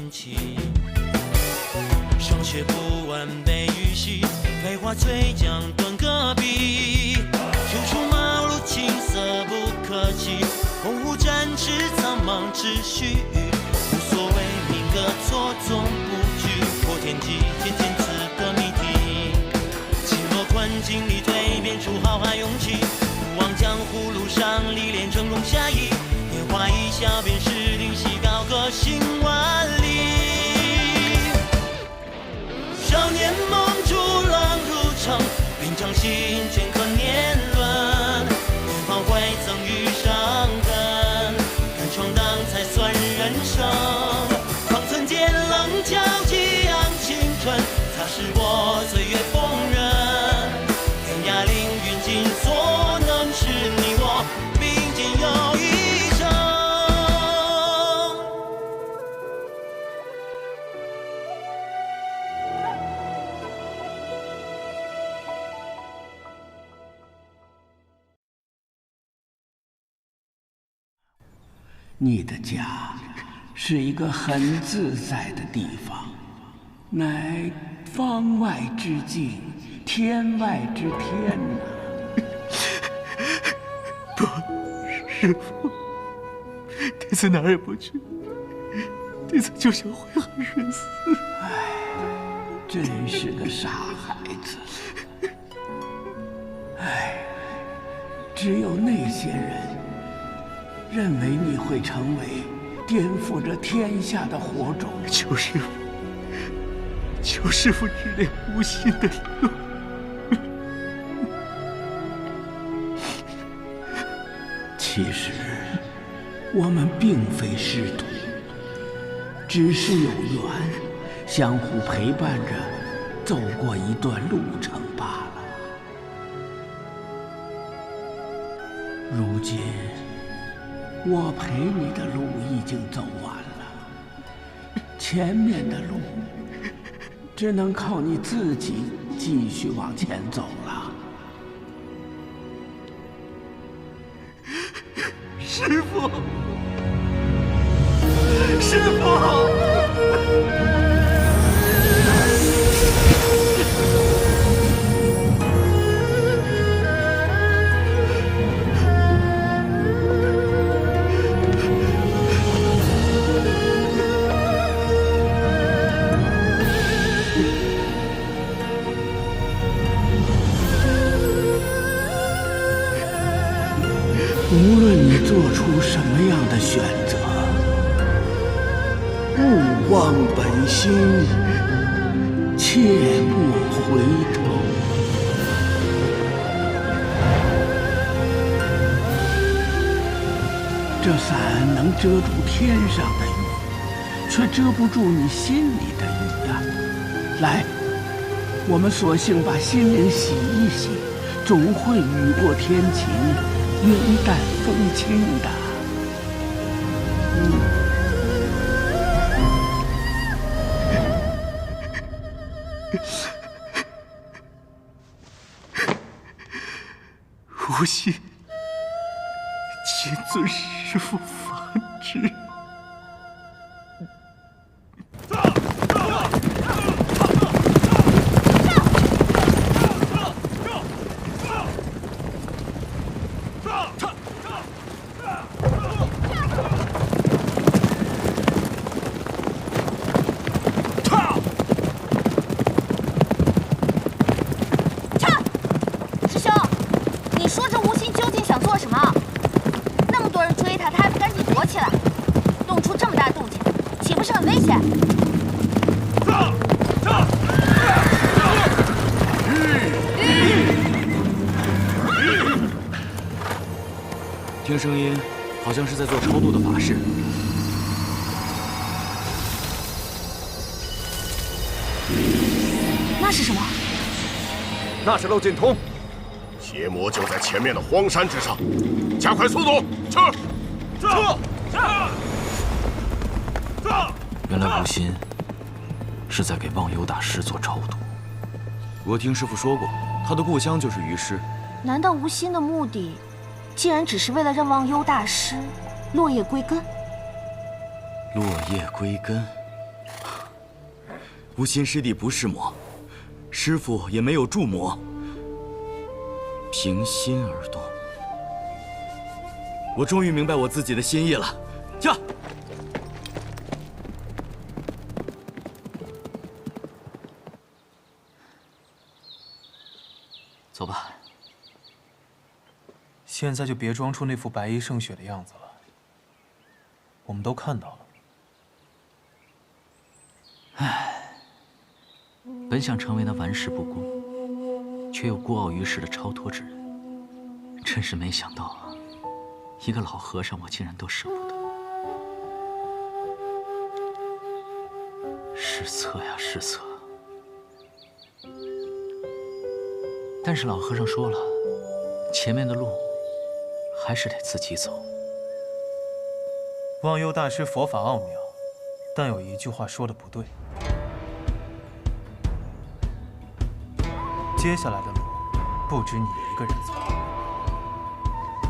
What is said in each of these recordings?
心情。霜雪不完被雨洗，飞花翠江断戈壁。秋出茅庐青色不可及，鸿鹄展翅苍茫秩序。无所谓民歌错综不拘，破天际渐渐刺的谜题。轻若困境里蜕变出浩瀚勇气，不忘江湖路上历练成功侠义。年华一笑便是灵犀，高歌行万里。少年梦逐浪如城，边疆心镌刻年轮。远方未曾遇伤痕，敢闯荡才算人生。方寸间棱角激昂青春，擦拭我岁月风刃。天涯凌云尽所能，是你我并肩又一生。你的家是一个很自在的地方，乃方外之境，天外之天呐。不，师父，弟子哪儿也不去，弟子就想回寒水寺。真是个傻孩子。只有那些人认为你会成为颠覆着天下的火种。求师父，求师父指点无心的路。其实我们并非师徒，只是有缘，相互陪伴着走过一段路程罢了。如今我陪你的路已经走完了，前面的路只能靠你自己继续往前走了。师父，师父！无论你做出什么样的选择，勿忘本心，切莫回头。这伞能遮住天上的雨，却遮不住你心里的雨呀。来，我们索性把心灵洗一洗，总会雨过天晴，云淡风轻的。无心，谨遵师父法旨。听声音，好像是在做超度的法事。那是什么？那是漏尽通，邪魔就在前面的荒山之上，加快速度，撤！原来无心是在给忘忧大师做超度。我听师父说过，他的故乡就是鱼师。难道无心的目的，竟然只是为了让忘忧大师落叶归根？落叶归根，无心师弟不是魔，师父也没有助魔，平心而动。我终于明白我自己的心意了。驾！走吧。现在就别装出那副白衣胜雪的样子了。我们都看到了。唉，本想成为那玩世不恭，却又孤傲于世的超脱之人，真是没想到啊！一个老和尚，我竟然都舍不得。失策呀，失策！但是老和尚说了，前面的路还是得自己走。忘忧大师佛法奥妙，但有一句话说的不对。接下来的路，不止你一个人走，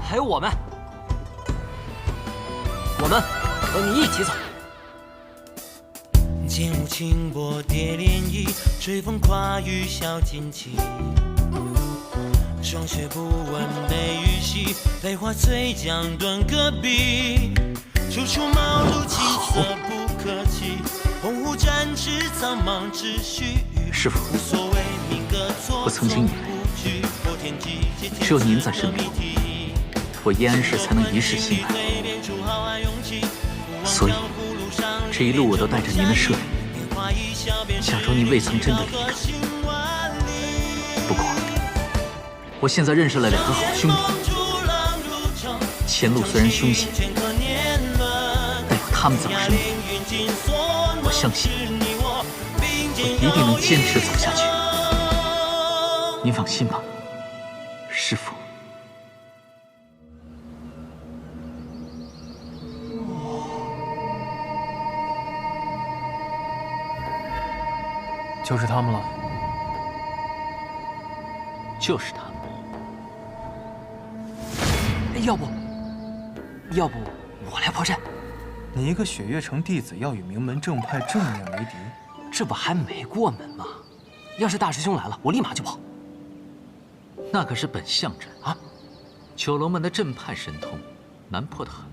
还有我们和你一起走。剑舞轻波蝶涟漪，吹风跨雨笑惊奇。霜雪不闻悲与喜，飞花翠江顿戈壁。处处茅庐青色不可欺，鸿鹄展翅苍茫只须臾。师父，无所谓民歌错，我曾经以为只有您在身边，我燕安氏才能一世心安。所以这一路我都带着您的摄影，假装您未曾真的离开。不过我现在认识了2个好兄弟，前路虽然凶险，但有他们在我身边，我相信我一定能坚持走下去。您放心吧，师父。就是他们了。就是他们。要不我来破阵？你一个雪月城弟子，要与名门正派正面为敌，这不还没过门吗？要是大师兄来了，我立马就跑。那可是本相阵啊！九龙门的阵派神通，难破得很。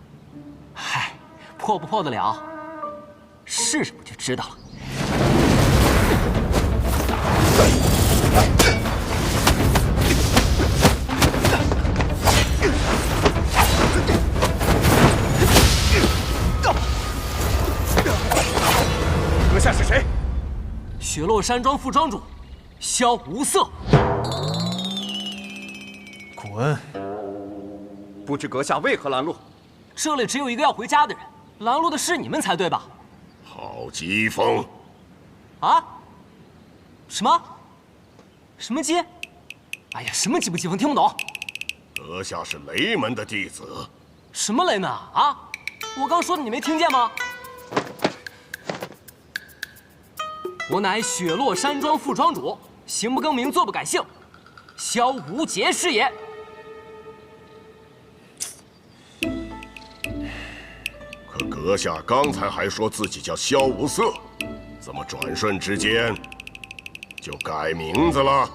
嗨，破不破得了，试试不就知道了。阁下是谁？雪落山庄副庄主，萧无色。滚！不知阁下为何拦路？这里只有一个要回家的人，拦路的是你们才对吧？好机锋！啊？什么？什么机？哎呀，什么机不机锋，听不懂。阁下是雷门的弟子。什么雷门啊？啊？我刚说的你没听见吗？我乃雪落山庄副庄主，行不更名，坐不改姓，萧无节是也。可阁下刚才还说自己叫萧无色，怎么转瞬之间就改名字了？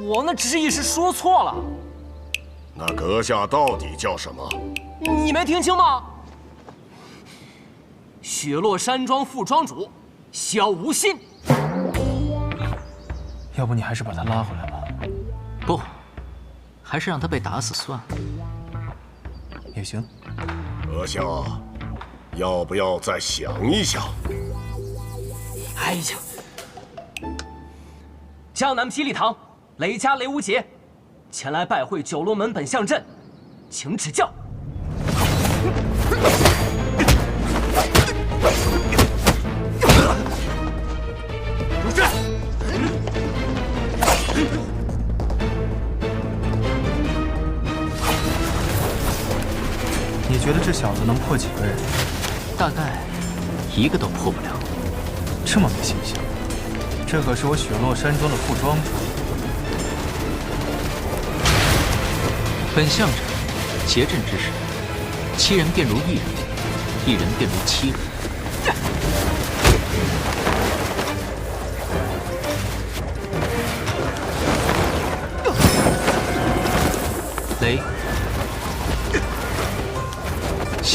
我那只是一时说错了。那阁下到底叫什么？你没听清吗？雪落山庄副庄主萧无心。要不你还是把他拉回来吧。不，还是让他被打死算了。也行。阁下要不要再想一想？哎呀！江南霹雳堂雷家雷无节前来拜会九龙门本相阵，请指教。入阵！你觉得这小子能破几个人？大概一个都破不了。这么没信心？这可是我雪落山庄的副庄主。本相阵结阵之时，7人便如1人，1人便如7人。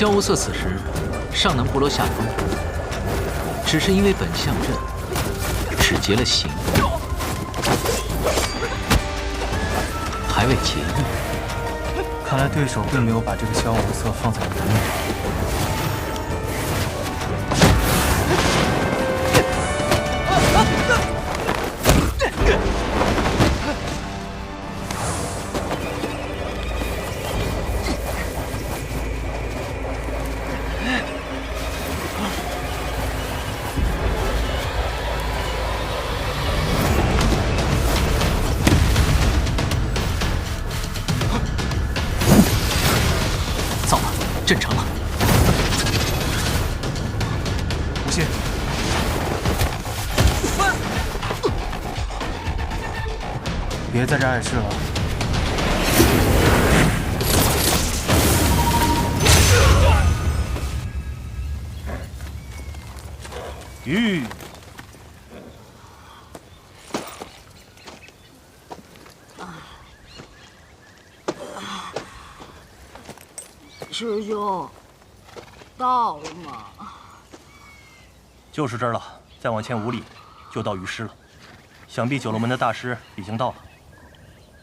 萧无色此时尚能不落下风，只是因为本相阵只结了形，还未结义。看来对手并没有把这个萧无色放在眼里。阵成了，无心，别在这碍事了。吁！师兄，到了吗？就是这儿了，再往前5里，就到鱼师了。想必九龙门的大师已经到了。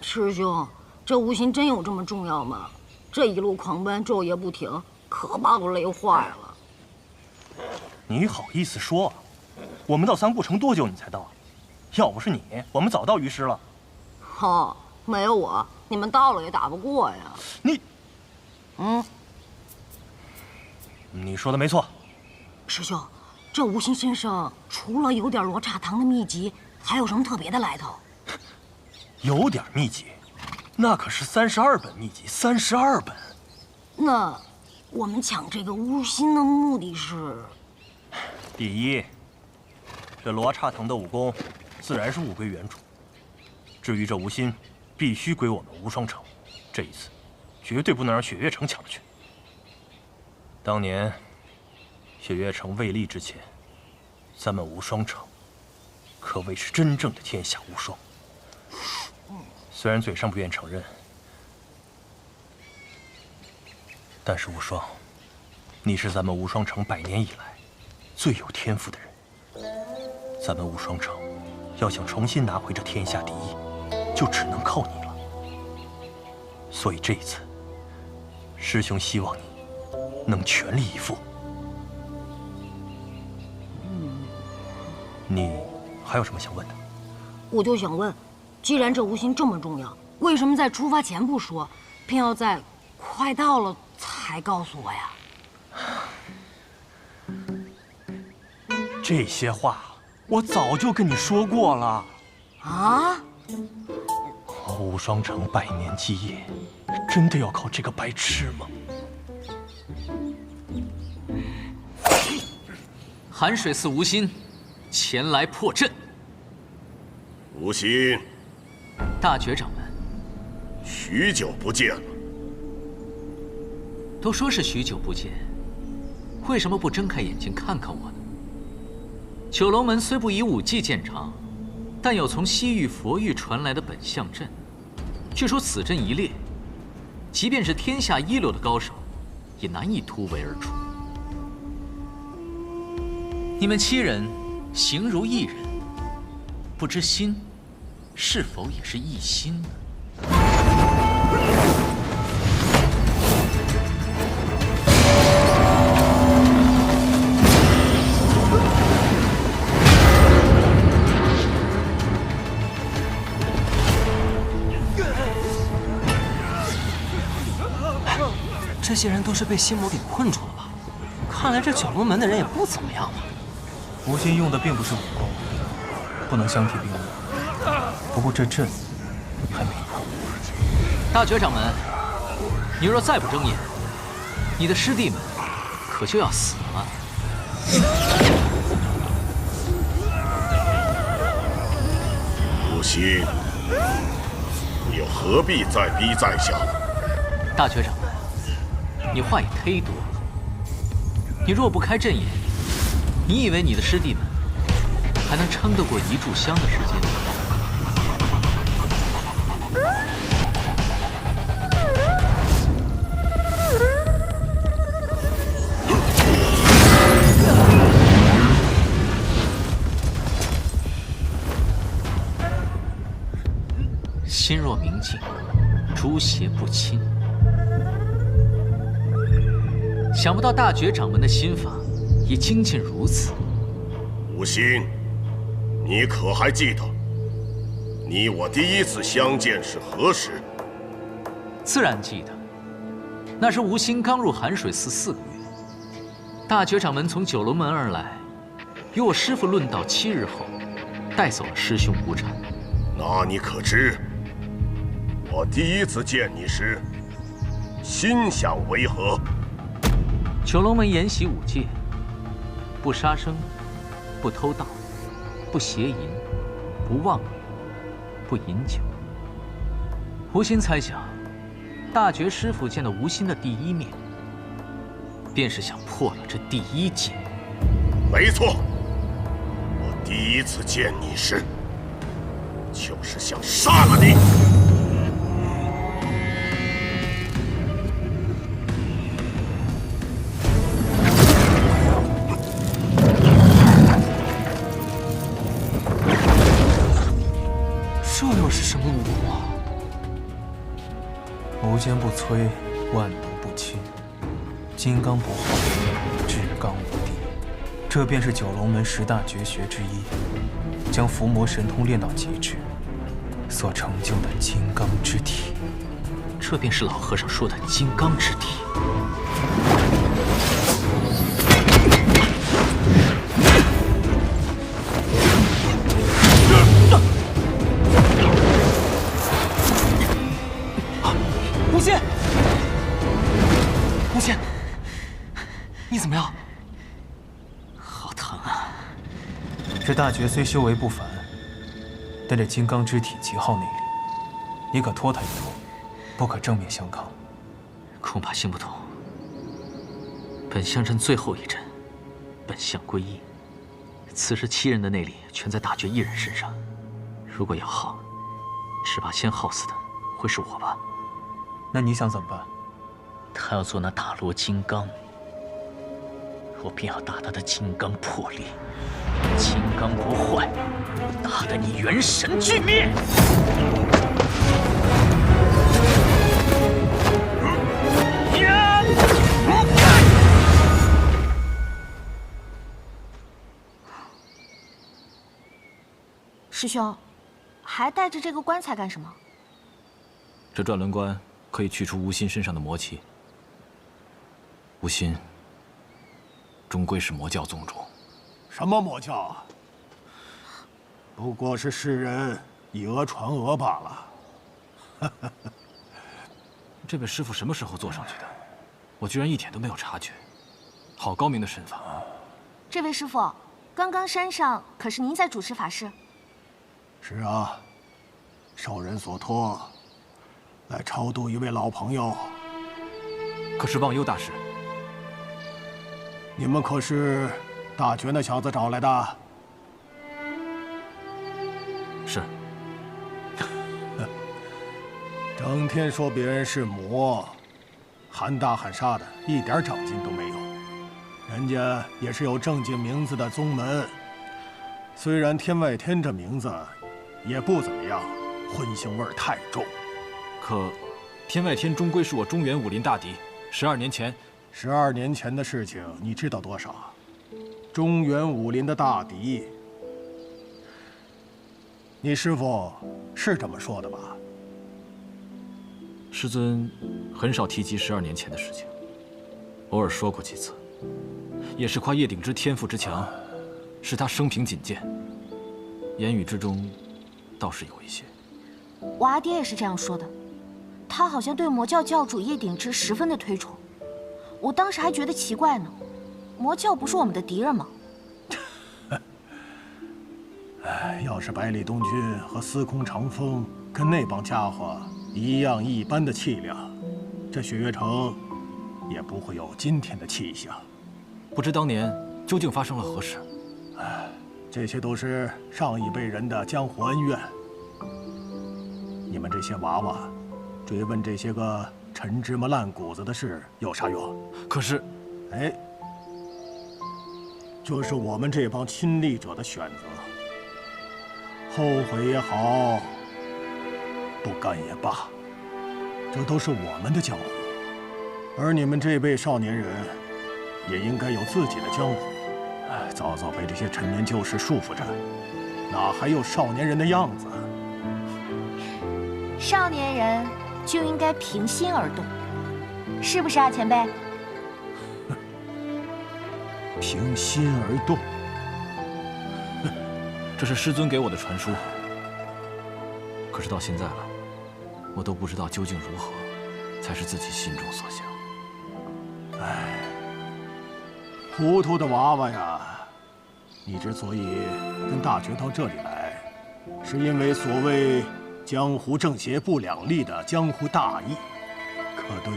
师兄，这无心真有这么重要吗？这一路狂奔，昼夜不停，可把我累坏了。你好意思说？我们到三顾城多久你才到？要不是你，我们早到鱼师了。哈，没有我，你们到了也打不过呀。你，你说的没错。师兄，这无心身上除了有点罗刹糖的秘籍，还有什么特别的来头？有点秘籍，那可是32本秘籍，32本。那我们抢这个无心的目的是？第一，这罗刹藤的武功，自然是物归原主。至于这无心，必须归我们无双城。这一次，绝对不能让雪月城抢了去。当年，雪月城未立之前，咱们无双城可谓是真正的天下无双。虽然嘴上不愿承认，但是无双，你是咱们无双城100年以来最有天赋的人。咱们无双城要想重新拿回这天下第一，就只能靠你了。所以这一次，师兄希望你能全力以赴。你还有什么想问的？我就想问，既然这无心这么重要，为什么在出发前不说，偏要在快到了才告诉我呀？这些话我早就跟你说过了。啊？无双城100年基业，真的要靠这个白痴吗？寒水寺无心前来破阵。无心，大觉掌门，许久不见了。都说是许久不见，为什么不睁开眼睛看看我呢？九龙门虽不以武技见长，但有从西域佛域传来的本相阵。据说此阵一列，即便是天下一流的高手，也难以突围而出。你们7人形如一人，不知心是否也是一心呢？这些人都是被心魔给困住了吧？看来这九龙门的人也不怎么样嘛。无心用的并不是武功，不能相提并论。不过这阵还没破。大觉掌门，你若再不睁眼，你的师弟们可就要死了。无心，你又何必再逼在下呢？大觉掌门，你话也忒多了。你若不开阵眼，你以为你的师弟们还能撑得过1炷香的时间吗？心若明镜，诸邪不侵。想不到大觉掌门的心法也精进如此。吴心，你可还记得你我第一次相见是何时？自然记得，那时吴心刚入寒水寺4个月，大觉掌门从九龙门而来，与我师父论道7日后，带走了师兄无产。那你可知，我第一次见你时，心想为何？九龙门沿袭5戒：不杀生，不偷盗，不邪淫，不妄语，不饮酒。吴心猜想，大觉师父见到吴心的第一面，便是想破了这第1戒。没错，我第一次见你时，就是想杀了你。这又是什么武功啊？无坚不摧，万毒不侵，金刚不坏，至刚无敌。这便是九龙门10大绝学之一，将伏魔神通练到极致所成就的金刚之体。这便是老和尚说的金刚之体。吴心，吴心，你怎么样？好疼啊！这大绝虽修为不凡，但这金刚之体极耗内力，你可拖他一拖，不可正面相抗。恐怕行不通。本相阵最后一阵，本相归一。此时7人的内力全在大绝1人身上，如果要耗，只怕先耗死的会是我吧？那你想怎么办？他要做那大罗金刚，我便要打他的金刚破裂，金刚不坏，打得你元神俱灭。师兄，还带着这个棺材干什么？这转轮棺可以去除吴心身上的魔气。吴心终归是魔教宗主。什么魔教啊？不过是世人以讹传讹罢了。这位师傅什么时候坐上去的？我居然一点都没有察觉。好高明的身法！这位师傅，刚刚山上可是您在主持法事？是啊，受人所托，来超度一位老朋友。可是忘忧大师，你们可是大觉那小子找来的？是。整天说别人是魔，喊打喊杀的，一点长进都没有。人家也是有正经名字的宗门，虽然天外天这名字也不怎么样，荤腥味儿太重。可天外天终归是我中原武林大敌。12年前的事情，你知道多少？中原武林的大敌，你师父是这么说的吧？师尊很少提及12年前的事情，偶尔说过几次，也是夸叶鼎之天赋之强，是他生平仅见。言语之中，倒是有一些。我阿爹也是这样说的，他好像对魔教教主叶鼎之十分的推崇。我当时还觉得奇怪呢，魔教不是我们的敌人吗？哎，要是百里东军和司空长风跟那帮家伙一样一般的气量，这雪月城也不会有今天的气象。不知当年究竟发生了何事？哎，这些都是上一辈人的江湖恩怨。你们这些娃娃，追问这些个陈芝麻烂谷子的事有啥用？可是，哎，这是我们这帮亲历者的选择。后悔也好，不干也罢，这都是我们的江湖，而你们这辈少年人，也应该有自己的江湖。早早被这些陈年旧事束缚着，哪还有少年人的样子？少年人就应该平心而动，是不是啊，前辈？平心而动，这是师尊给我的传书。可是到现在了，我都不知道究竟如何才是自己心中所想。唉，糊涂的娃娃呀！你之所以跟大觉到这里来，是因为所谓江湖正邪不两立的江湖大义，可对？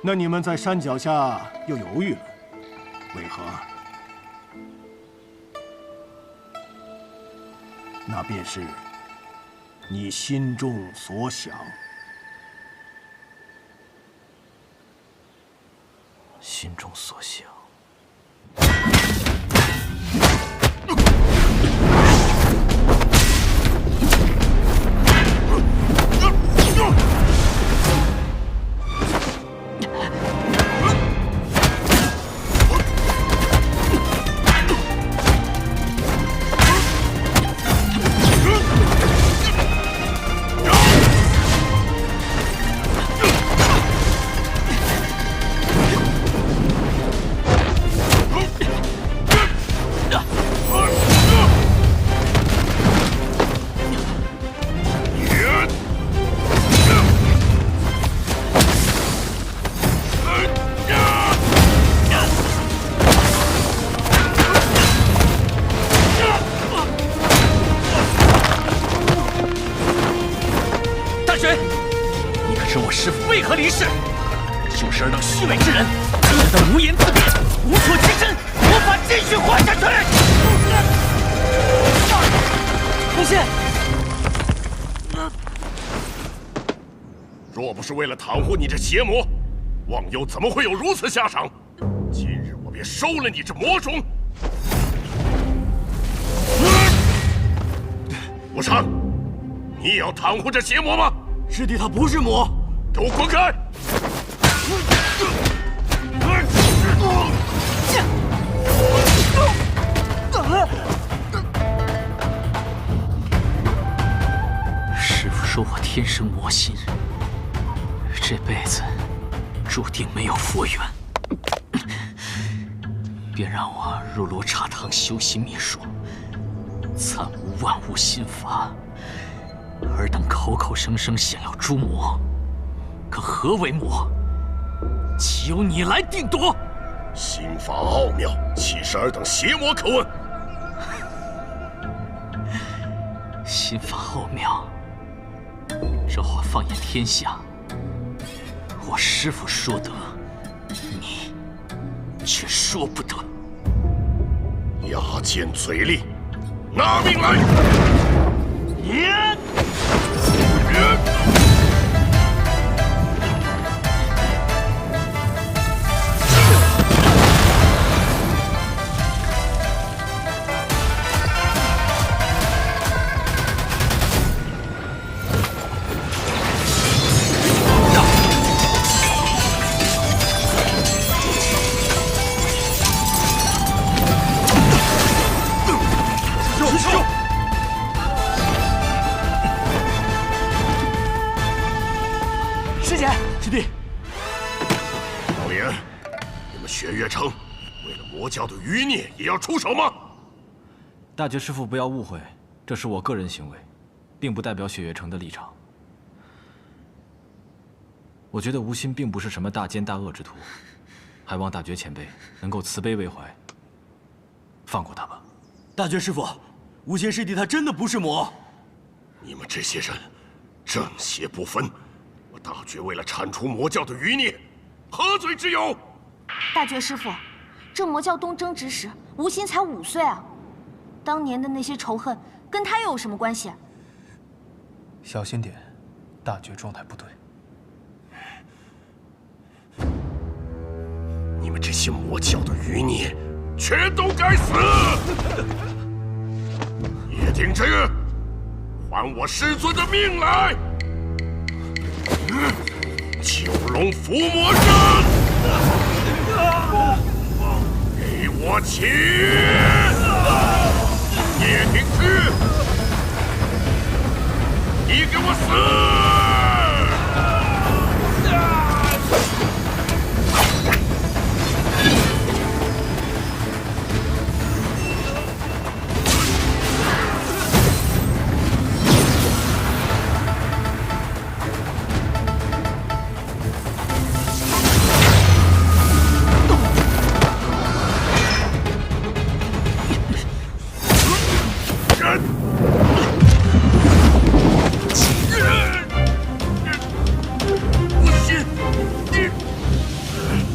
那你们在山脚下又犹豫了，为何？那便是你心中所想。心中所想。就是尔等虚伪之人，尔等无言自辩，无所栖身，无法继续活下去。不是，若不是为了袒护你这邪魔，忘忧怎么会有如此下场？今日我便收了你这魔种。无常，你也要袒护这邪魔吗？师弟他不是魔，给我滚开！师父说我天生魔心，这辈子注定没有佛缘，便让我入罗刹堂修习秘术，参悟万物心法。尔等口口声声想要诛魔，可何为魔？岂由你来定夺？心法奥妙，岂是尔等邪魔可问？心法奥妙，这话放眼天下，我师父说得，你却说不得。牙尖嘴利，拿命来！教的余孽也要出手吗？大觉师父不要误会，这是我个人行为，并不代表雪月城的立场。我觉得吴心并不是什么大奸大恶之徒，还望大觉前辈能够慈悲为怀，放过他吧。大觉师父，吴心师弟他真的不是魔。你们这些人正邪不分，我大觉为了铲除魔教的余孽，何罪之有？大觉师父。这魔教东征之时，吴心才5岁啊！当年的那些仇恨，跟他又有什么关系？小心点，大觉状态不对。你们这些魔教的余孽，全都该死！叶鼎之，还还我师尊的命来！九龙伏魔阵，给我起！叶挺之，你给我死！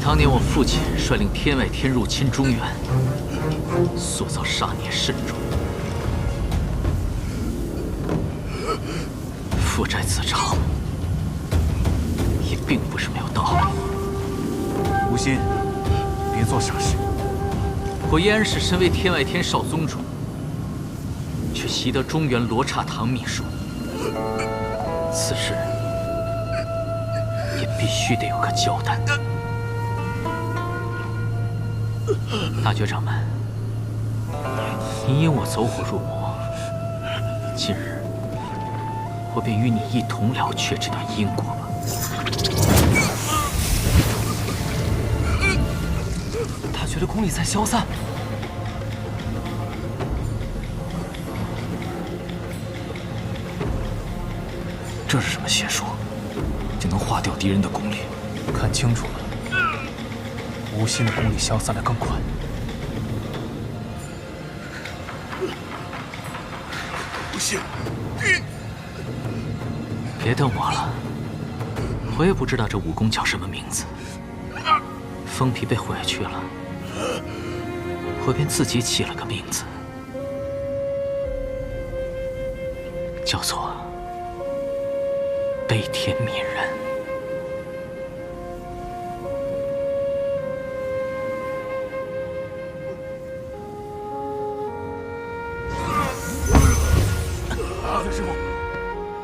当年我父亲率领天外天入侵中原，塑造杀孽甚重，父债子偿，也并不是没有道理。无心，别做傻事。我燕安氏身为天外天少宗主，却习得中原罗刹堂秘术，此事也必须得有个交代。 大觉掌门，你引我走火入魔，今日我便与你一同了却这段因果吧。大觉的功力在消散，这是什么邪术？竟能化掉敌人的功力？看清楚了。 无心的功力消散得更快。无心，别瞪我了，我也不知道这武功叫什么名字。封皮被毁去了，我便自己起了个名字，叫做悲天悯人。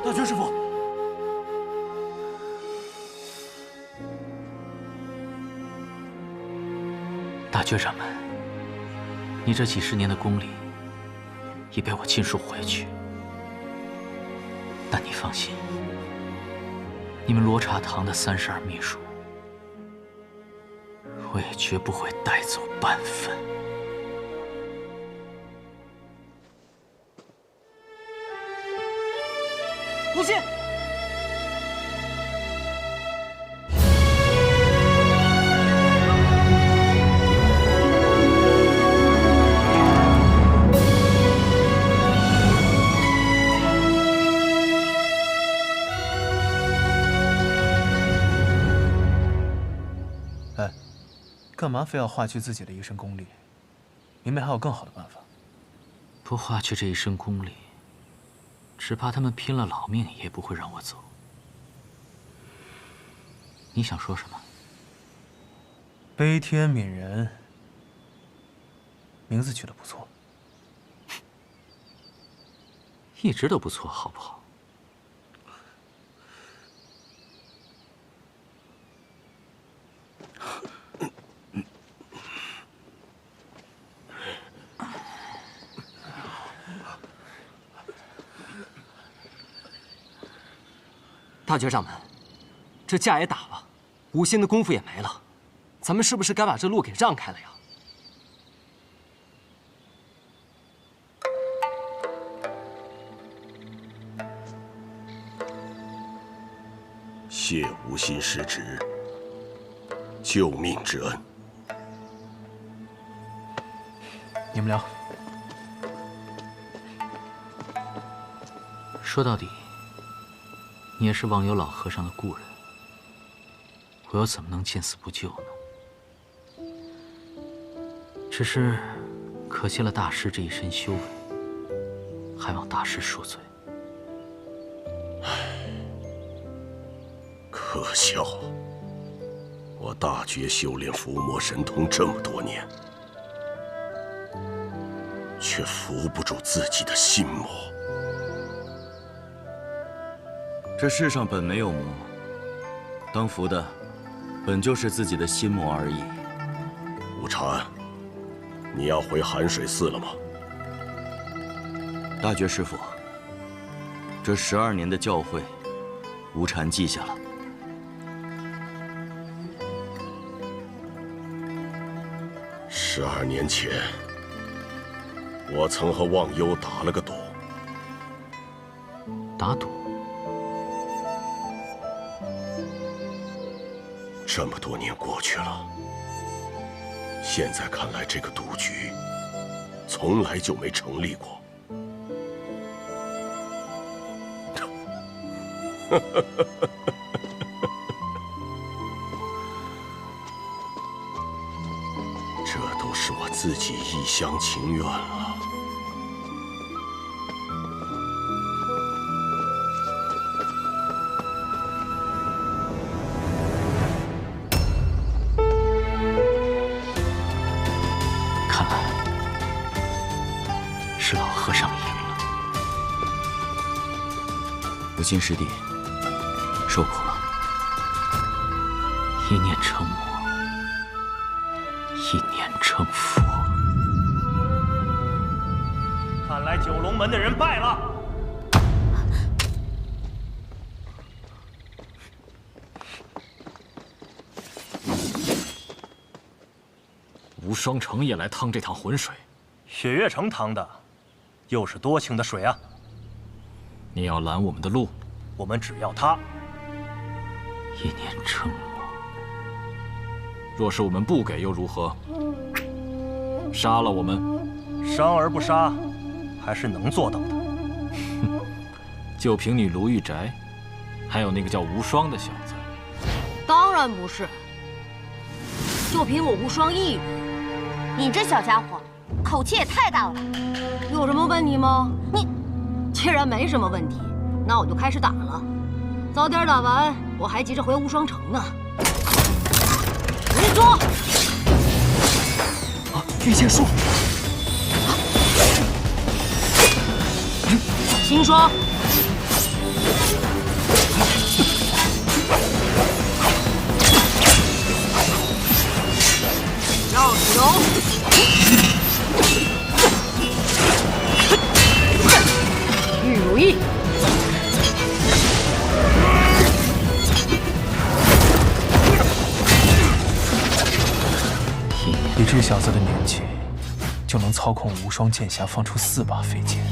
大觉师傅，大觉掌门，你这几十年的功力已被我尽数毁去，但你放心，你们罗刹堂的32秘术，我也绝不会带走半分。 无心，哎，干嘛非要化去自己的一身功力？明明还有更好的办法。不化去这一身功力。 只怕他们拼了老命也不会让我走。你想说什么？悲天悯人，名字取得不错，一直都不错，好不好？大觉掌门，这架也打了，无心的功夫也没了，咱们是不是该把这路给让开了呀？谢无心师侄救命之恩。你们聊。说到底。 你也是忘忧老和尚的故人，我又怎么能见死不救呢？只是可惜了大师这一身修为，还望大师恕罪。可笑！我大觉修炼伏魔神通这么多年，却扶不住自己的心魔。这世上本没有魔，当服的本就是自己的心魔而已。无禅，你要回寒水寺了吗？大觉师父，这12年的教诲，无禅记下了。12年前，我曾和忘忧打了个赌。打赌？这么多年过去了，现在看来，这个赌局从来就没成立过。这都是我自己一厢情愿了。看来是老和尚赢了。无心师弟，受苦了。一念成魔，一念成佛。看来九龙门的人败了。无双城也来趟这趟浑水，雪月城趟的，又是多情的水啊！你要拦我们的路，我们只要他。一念成魔。若是我们不给又如何？杀了我们，伤而不杀，还是能做到的。就凭你卢玉宅，还有那个叫无双的小子，当然不是，就凭我无双一人。你这小家伙，口气也太大了。有什么问题吗？既然没什么问题，那我就开始打了。早点打完，我还急着回无双城呢。别坐！御剑术！星霜！绕指柔！玉如意！以这小子的年纪，就能操控无双剑匣放出4把飞剑，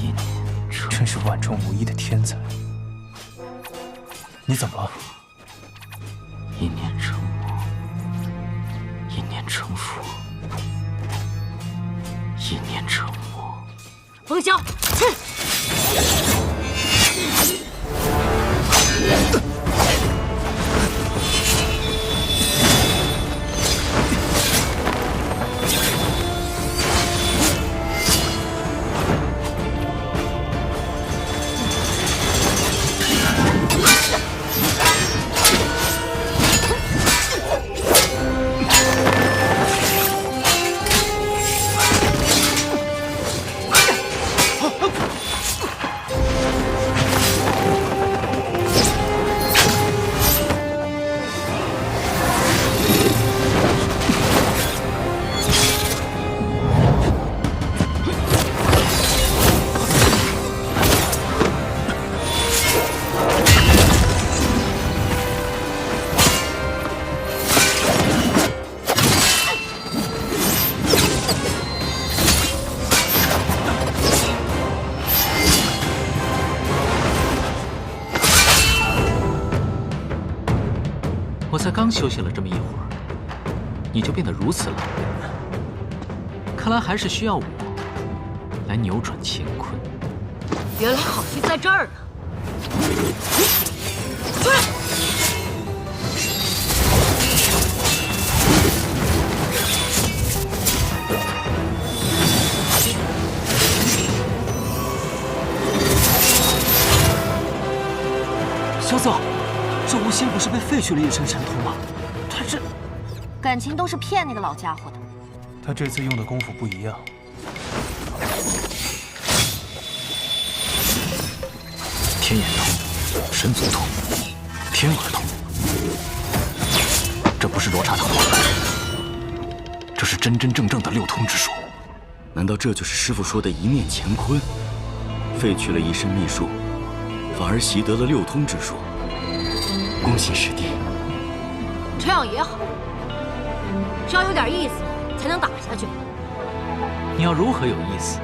真是万中无一的天才。你怎么了？一念成魔，一念成佛，一念成魔。风萧，去！我才刚休息了这么一会儿，你就变得如此狼狈，看来还是需要我来扭转乾坤。原来好戏在这儿呢！追！小子，这无心不是被废去了一身神通吗？他这感情都是骗那个老家伙的。他这次用的功夫不一样。天眼通神族图，天儿图。这不是罗刹堂乱来，这是真真正正的六通之术。难道这就是师父说的一念乾坤？废去了一身秘术，反而习得了六通之术。恭喜师弟。这样也好，只要有点意思，才能打下去。你要如何有意思？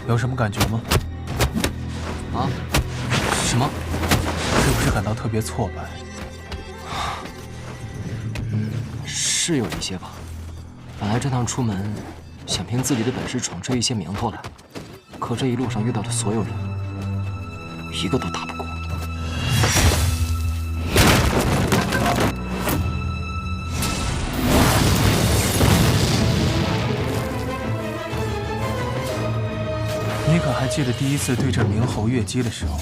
有什么感觉吗？啊？什么？是不是感到特别挫败？是有一些吧。本来这趟出门，想凭自己的本事闯出一些名头来，可这一路上遇到的所有人，一个都打不过。你可还记得第一次对着明侯越击的时候，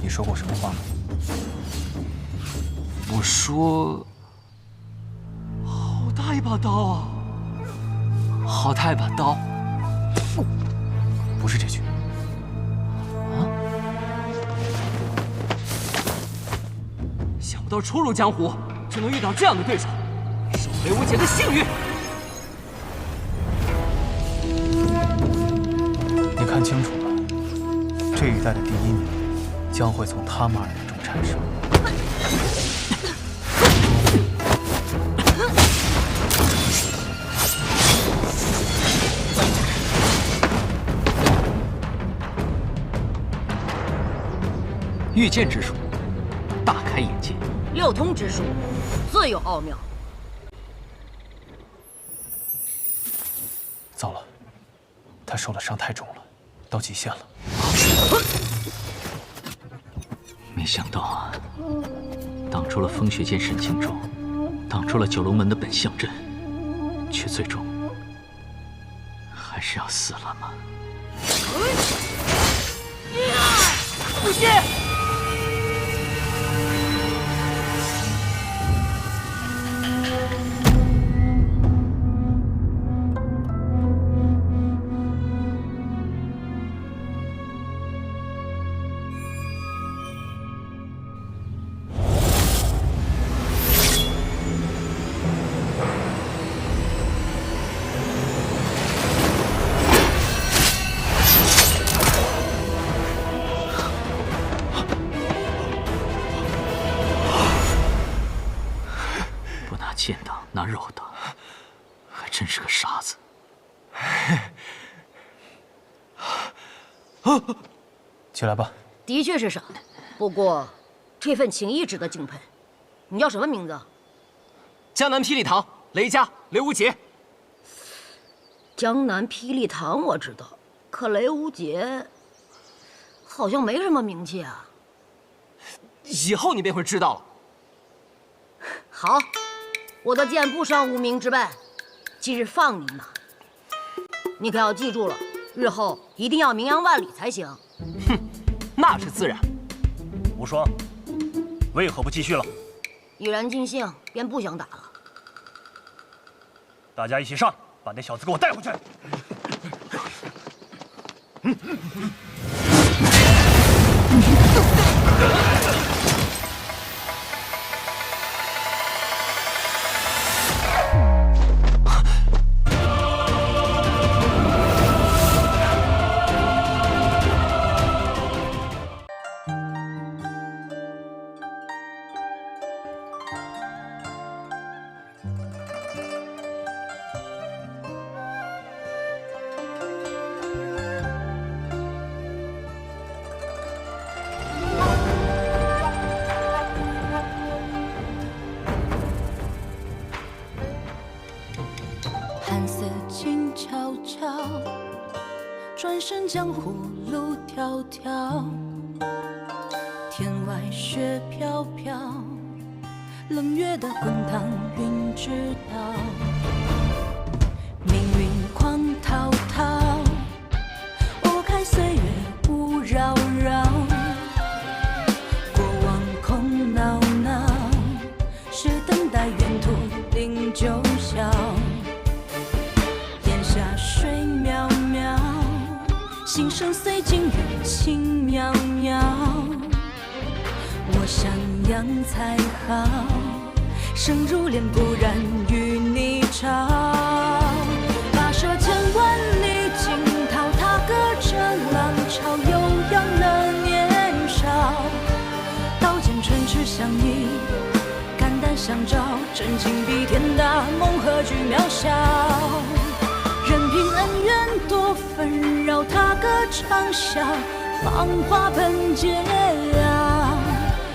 你说过什么话吗？我说：“好大一把刀啊！好大一把刀！”不是这句。啊！想不到初入江湖就能遇到这样的对手，是我雷无杰的幸运。你看清楚了，这一代的第一名将会从他们二人中产生。御剑之术，大开眼界；六通之术，自有奥妙。糟了，他受的伤太重了，到极限了。没想到啊，挡住了风雪剑沈清舟，挡住了九龙门的本相阵，却最终还是要死了吗？不行！剑挡拿肉挡，还真是个傻子。起来吧。的确是傻，不过这份情谊值得敬佩。你叫什么名字？江南霹雳堂雷家雷无杰。江南霹雳堂我知道，可雷无杰好像没什么名气啊。以后你便会知道了。好。我的剑不伤无名之辈，今日放你一马，你可要记住了，日后一定要名扬万里才行。哼，那是自然。无双，为何不继续了？既然尽兴，便不想打了。大家一起上，把那小子给我带回去。寒色静悄悄，转身江湖路迢迢。天外雪飘飘，冷月的滚烫云知道。命运狂滔滔，拨开岁月雾绕绕。过往空闹闹，是等待远途零九霄。水渺渺，心声随境缘轻渺渺。我想养才好，生如莲不染与你潮。跋涉千万里惊涛，踏歌着浪潮，悠扬了年少。刀剑唇齿相依，肝胆相照，真情比天大，梦何惧渺小。任凭恩怨多纷扰，踏歌长啸，芳华本皆了。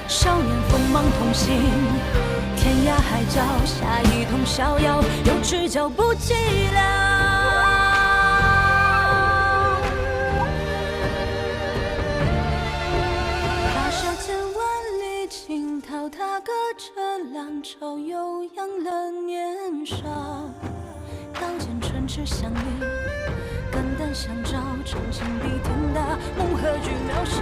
少年锋芒同行，天涯海角，下一通逍遥，有知交不寂寥。跋涉千万里惊涛，踏歌着浪潮，悠扬了年少。刀剑唇齿相依，肝胆相照，真情比天大，梦何惧渺小。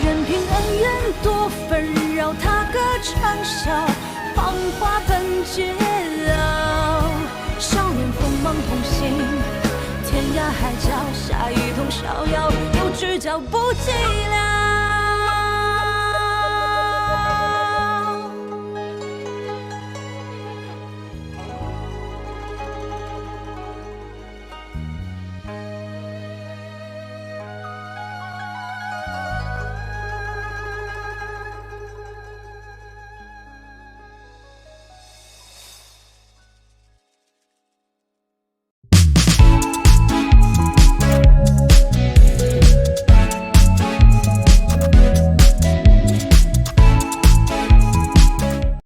任凭恩怨多纷扰，踏歌长啸，芳华本皆了。少年锋芒同行，天涯海角，下一通逍遥，有知交不寂寥。